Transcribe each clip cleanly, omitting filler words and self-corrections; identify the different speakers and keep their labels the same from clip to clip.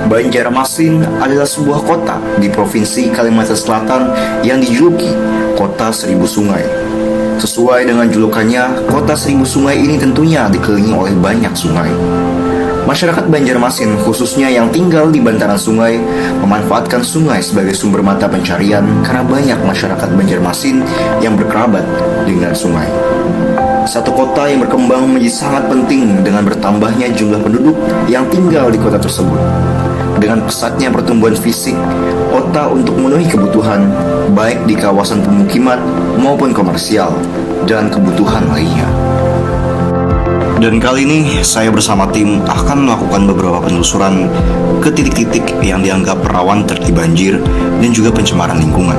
Speaker 1: Banjarmasin adalah sebuah kota di Provinsi Kalimantan Selatan yang dijuluki Kota Seribu Sungai. Sesuai dengan julukannya, Kota Seribu Sungai ini tentunya dikelilingi oleh banyak sungai. Masyarakat Banjarmasin, khususnya yang tinggal di bantaran sungai, memanfaatkan sungai sebagai sumber mata pencarian karena banyak masyarakat Banjarmasin yang berkerabat dengan sungai. Satu kota yang berkembang menjadi sangat penting dengan bertambahnya jumlah penduduk yang tinggal di kota tersebut. Dengan pesatnya pertumbuhan fisik, kota untuk memenuhi kebutuhan, baik di kawasan pemukiman maupun komersial, dan kebutuhan lainnya. Dan kali ini saya bersama tim akan melakukan beberapa penelusuran ke titik-titik yang dianggap rawan terjadi banjir dan juga pencemaran lingkungan.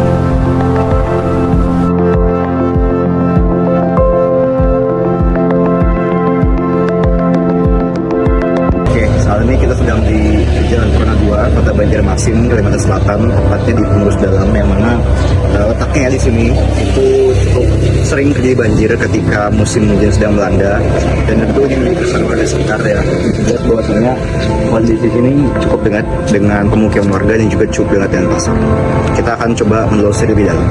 Speaker 1: Oke, saat ini kita sedang di Jalan Corona 2, Kota Banjarmasin, Kalimantan Selatan, tepatnya di Pengurus Dalam, yang mana letaknya di sini itu cukup sering terjadi banjir ketika musim hujan sedang melanda, dan tentu ini menjadi kesan warga sekitar ya. Lihat bahwasanya kondisi sini cukup dekat dengan pemukiman warga dan juga cukup dekat dengan pasar. Kita akan coba menelusuri lebih dalam.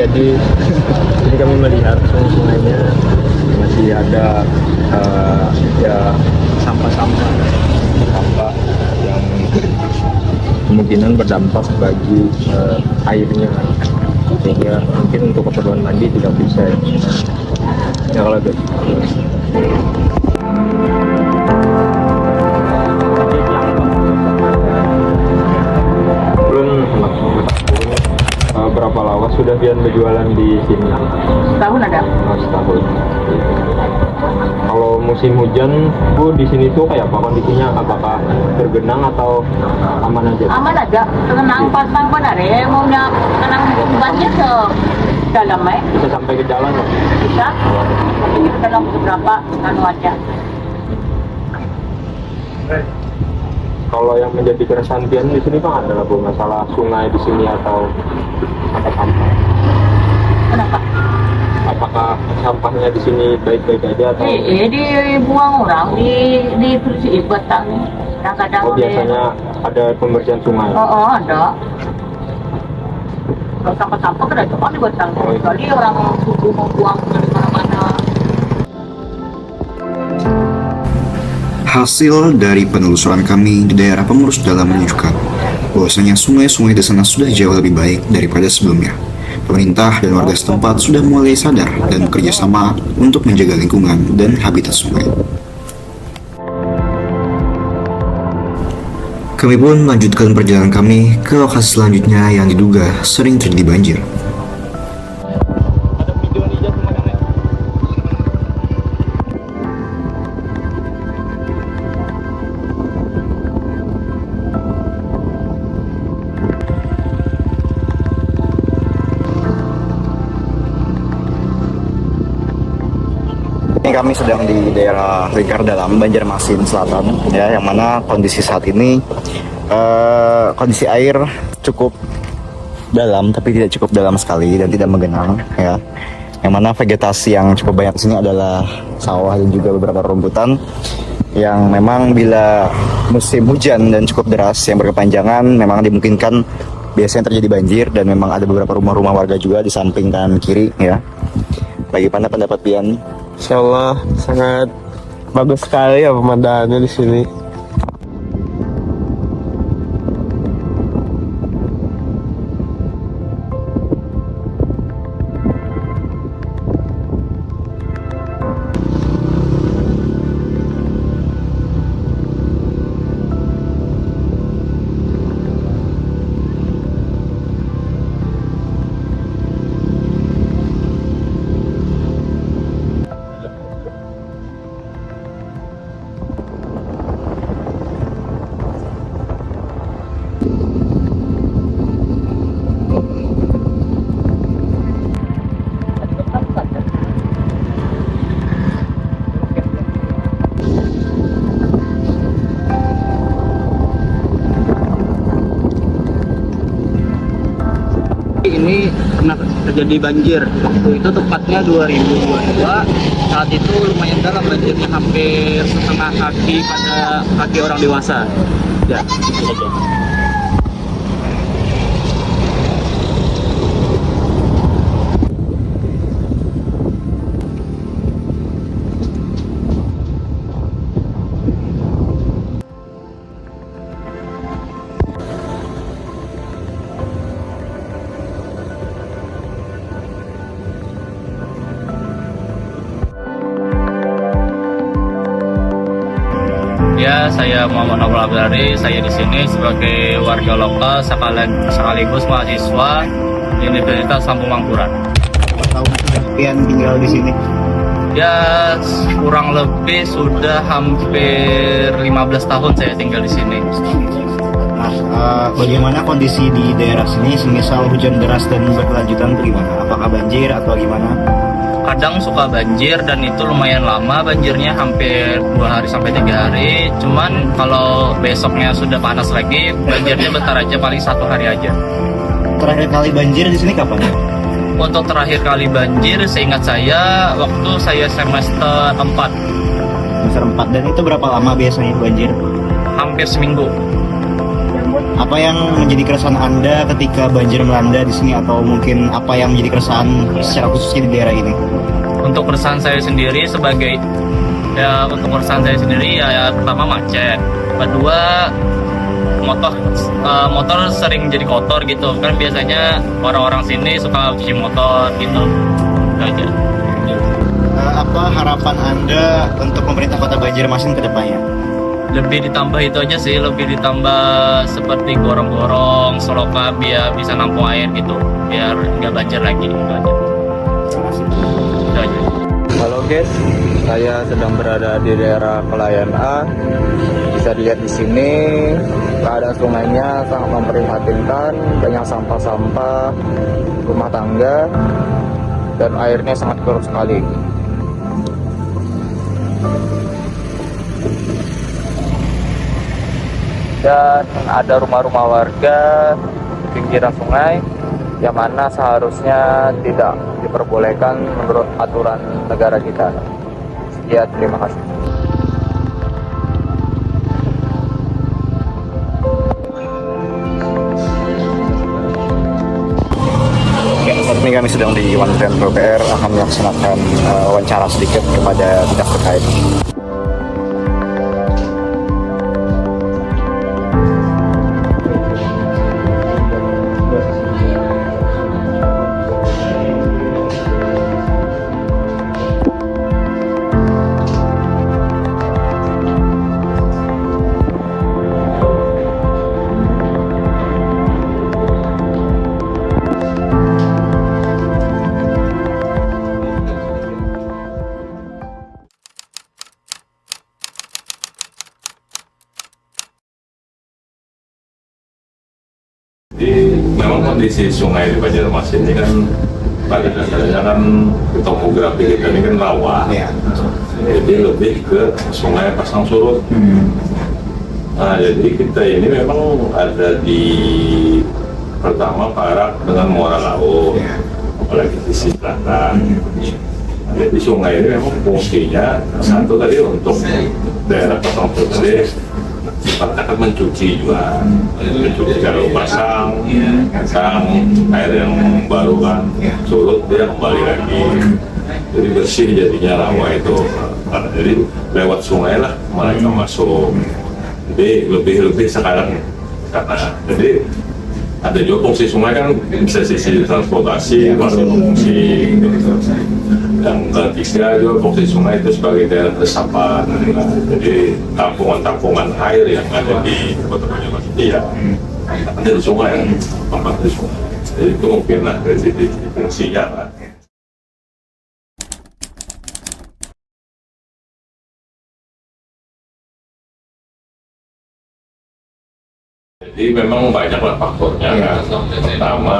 Speaker 2: Jadi ini kami melihat sungainya masih ada ya sampah-sampah yang kemungkinan berdampak bagi airnya, sehingga mungkin untuk keperluan mandi tidak bisa ya kalau gitu. Berapa lama sudah Bian berjualan di sini?
Speaker 3: Setahun ada.
Speaker 2: Oh, setahun. Kalau musim hujan, Bu, di sini tuh kayak apa kondisinya? Apakah tergenang atau aman aja?
Speaker 3: Aman aja. Tenang pasang benar ya. Maunya tenang banjir ke dalam ya.
Speaker 2: Bisa sampai ke jalan nggak?
Speaker 3: Bisa. Tapi kita dalam beberapa anu aja.
Speaker 2: Kalau yang menjadi keresahan Bian di sini Bang adalah Bu, masalah sungai di sini atau sampah-sampah.
Speaker 3: Kenapa?
Speaker 2: Apakah sampahnya di sini baik-baik aja atau?
Speaker 3: Dibuang orang di terus batang. Kadang-kadang.
Speaker 2: Oh, biasanya ada pembersihan sungai.
Speaker 3: Oh, ada. Kalau sampah-sampah kan ada cuma di batang. Kecuali orang suku mau buang dari mana-mana.
Speaker 1: Hasil dari penelusuran kami di daerah Pengurus Dalam menunjukkan bahwasanya sungai-sungai di sana sudah jauh lebih baik daripada sebelumnya. Pemerintah dan warga setempat sudah mulai sadar dan bekerja sama untuk menjaga lingkungan dan habitat sungai. Kami pun melanjutkan perjalanan kami ke lokasi selanjutnya yang diduga sering terjadi banjir. Ini kami sedang di daerah Lingkar Dalam, Banjarmasin Selatan, ya, yang mana kondisi saat ini kondisi air cukup dalam, tapi tidak cukup dalam sekali dan tidak menggenang, ya. Yang mana vegetasi yang cukup banyak di sini adalah sawah dan juga beberapa rumputan yang memang bila musim hujan dan cukup deras yang berkepanjangan memang dimungkinkan biasanya terjadi banjir, dan memang ada beberapa rumah-rumah warga juga di samping kanan kiri, ya. Bagaimana pendapat Pian?
Speaker 4: Insya Allah sangat bagus sekali ya pemandangannya di sini.
Speaker 5: pernah terjadi banjir. Waktu itu tepatnya 2022. Saat itu lumayan dalam banjirnya, hampir setengah kaki pada kaki orang dewasa. Ya, itu saja.
Speaker 6: Ya, saya Muhammad Nawal Abdari. Saya di sini sebagai warga lokal sekaligus mahasiswa di Universitas Lampung Mangkurat.
Speaker 7: Berapa tahun sudah kalian tinggal di sini?
Speaker 6: Ya, kurang lebih sudah hampir 15 tahun saya tinggal di sini.
Speaker 7: Nah, bagaimana kondisi di daerah sini semisal hujan deras dan berkelanjutan bagaimana? Apakah banjir atau gimana?
Speaker 6: Kadang suka banjir dan itu lumayan lama banjirnya, hampir 2 hari sampai 3 hari. Cuman kalau besoknya sudah panas lagi, banjirnya bentar aja, paling 1 hari aja.
Speaker 7: Terakhir kali banjir di sini kapan?
Speaker 6: Untuk terakhir kali banjir, seingat saya waktu saya semester 4,
Speaker 7: Semester 4. Dan itu berapa lama biasanya banjir?
Speaker 6: hampir seminggu.
Speaker 7: Apa yang menjadi keresahan Anda ketika banjir melanda di sini, atau mungkin apa yang menjadi keresahan secara khususnya di daerah ini?
Speaker 6: Untuk keresahan saya sendiri ya pertama macet, kedua motor sering jadi kotor gitu kan, biasanya orang-orang sini suka cuci motor gitu. Itu aja.
Speaker 7: Apa harapan Anda untuk pemerintah Kota Banjarmasin ke depannya?
Speaker 6: Lebih ditambah itu aja sih, lebih ditambah seperti gorong-gorong, selokan biar bisa nampung air gitu, biar nggak banjir lagi. Itu aja. Itu aja.
Speaker 2: Halo guys, saya sedang berada di daerah Kelayan A. Bisa dilihat di sini keadaan sungainya sangat memprihatinkan, banyak sampah-sampah rumah tangga dan airnya sangat keruh sekali. Dan ada rumah-rumah warga di pinggiran sungai yang mana seharusnya tidak diperbolehkan menurut aturan negara kita. Sekian, terima kasih.
Speaker 1: Ya, saat ini kami sedang di One Trend PPR akan melaksanakan wawancara sedikit kepada pihak terkait.
Speaker 8: Jadi memang kondisi sungai di Banjarmasin ini kan pada dasarnya kan topografi kita ini kan rawa, jadi lebih ke sungai pasang surut. Nah, jadi kita ini memang ada di pertama Parak dengan Muara Laut, apalagi di sisi selatan. Jadi sungai ini memang fungsinya satu tadi untuk daerah pasang surut tadi, akan mencuci juga, mencuci kalau pasang air yang baru kan surut dia kembali lagi, jadi bersih jadinya rawa itu. Jadi lewat sungai lah mereka masuk, jadi lebih sekarang karena jadi ada juga fungsi sungai kan, bisa sisi transportasi, masih fungsi gitu. Yang ketiga juga fungsi sungai itu sebagai daerah resapan. Nah, jadi tampungan air yang ada di Kota Banjarmasin ya ada di sungai, tempat di sungai. Jadi itu mungkin lah dari sisi fungsinya lah. Jadi memang banyaklah faktornya kan. Pertama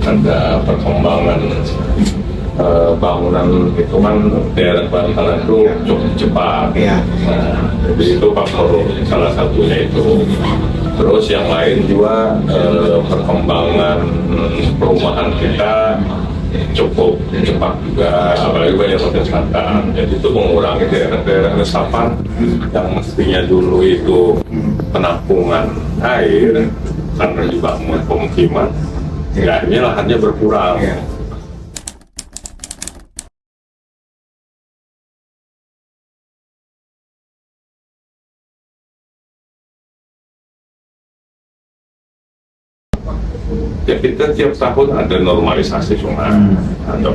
Speaker 8: ada perkembangan bangunan itu kan, daerah bantaran itu cukup cepat. Nah, jadi itu faktor salah satunya itu. Terus yang lain juga perkembangan perumahan kita cukup cepat juga, apalagi banyak hotel selatan. Jadi itu mengurangi daerah-daerah resapan yang mestinya dulu itu penampungan air karena dibangun pemukiman, akhirnya lahannya berkurang. Ya kita tiap tahun ada normalisasi sungai, ada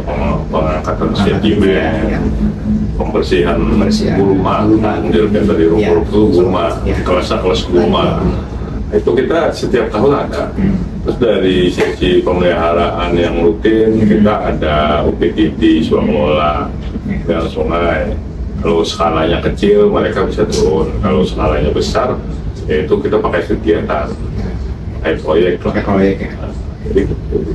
Speaker 8: pengangkatan sedimen, pembersihan gulma, dilihat dari rumput ke gulma, kelas gulma. Itu kita setiap tahun ada. Terus dari sisi pemeliharaan yang rutin, kita ada UPTT, swasembada dan sungai. Kalau skalanya kecil, mereka bisa turun. Kalau skalanya besar, yaitu kita pakai kegiatan, pakai proyek ya. Jadi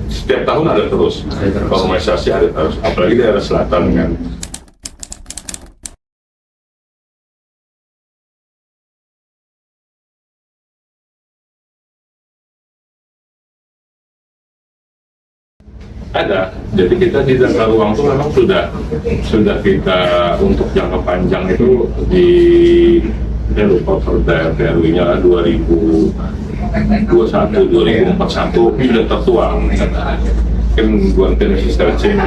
Speaker 8: setiap tahun ada terus, normalisasi ada terus, apalagi daerah selatan kan. Ada, jadi kita di Tata Ruang itu memang sudah kita untuk jangka panjang itu di saya lupa perda RW-nya 2021 sudah tertuang. Kan buatkan stretching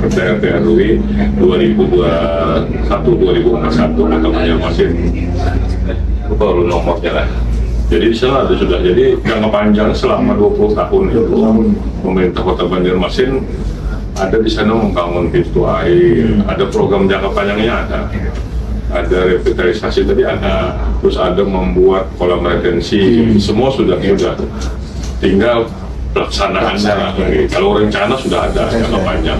Speaker 8: perda RW 2021 2041 atau masih baru nomornya lah. Jadi di sana ada sudah, jadi jangka panjang selama 20 tahun itu pemerintah Kota Banjarmasin ada di sana membangun pintu air, ada program jangka panjangnya ada revitalisasi tadi ada, terus ada membuat kolam retensi, semua sudah tinggal pelaksanaannya. Kalau rencana sudah ada jangka panjang.